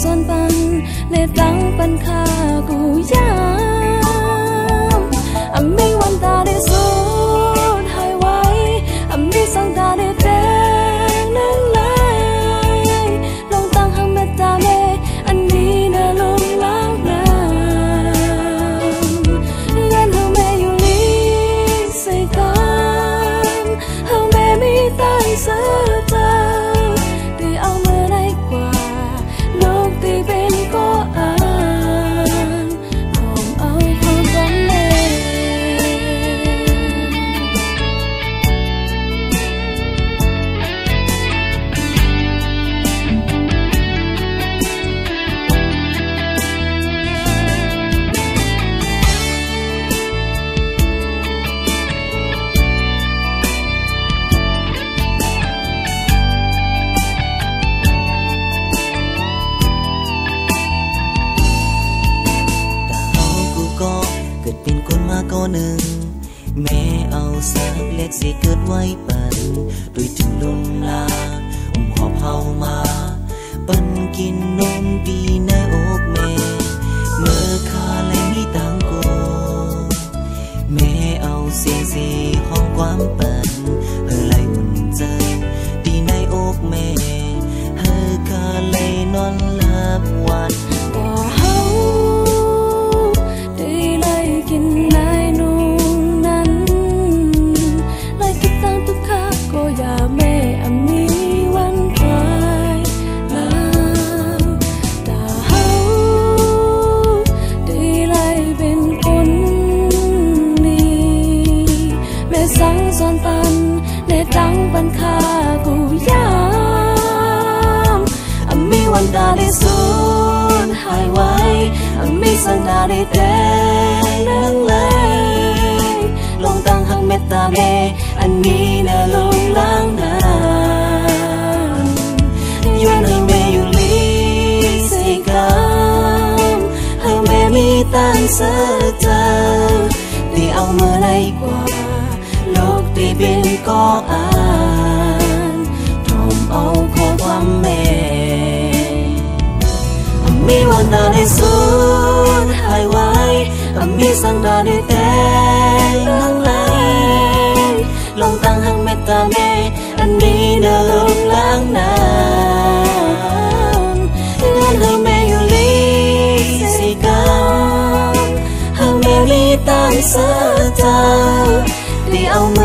ส่วนปันในตั้งปันคากูยามไม่วันตาได้สูดหายไว้ไม่สังตาได้แต่นั่งไหลลงตั้งหังเมตตาเมอันนี้น่าลงล้างน้ำยันเฮาแม่อยู่ลีใส่กันเฮาแม่มีตั้งเสือเจ้าที่เอาเมื่อไรกว่าลูกที่เป็นก็อ่านของเอาความฝันแม่เกิดเป็นคนมาก็หนึ่งแม่เอาสักเล็กสิเกิดไว้ปันด้วยถึงลมลาหอบเฮามาปันกินนมดีในอกแม่เมื่อคาและมีตังโกแม่เอาเสียงสีห้องความปันเฮอไหลอุ่นใจดีในอกแม่เฮอคาเลยนอนหลับวันก็เฮากินนายนุ่งนั้นไล่คิดตั้งทุกข้าก็อย่าแม่มีวันคลายลางแต่เฮาได้ไล่เป็นคนดีแม่สั่งสอนปันในตั้งปันคากูยามมีวันตาได้สูญหายไว้มีสังตาได้แต่นั่งเลยลงตั้งหังเมตตาเมอันนี้น่าลงล้างน้ำย้อนให้แม่อยู่ลีสิกามให้แม่มีตั้งเสือเจ้าที่เอาเมื่อไรกว่าลูกที่เป็นก็อ่านทมเอาข้อความแม่มีวันตาได้สูญหายไว้มีสังตาได้แต่นั่งไหลลงตั้งหังเมตตาแม่อันนี้น่าลงล้างน้ำงั้นให้แม่อยู่ลีสิกามให้แม่มีตั้งเสือเจ้าที่เอามือ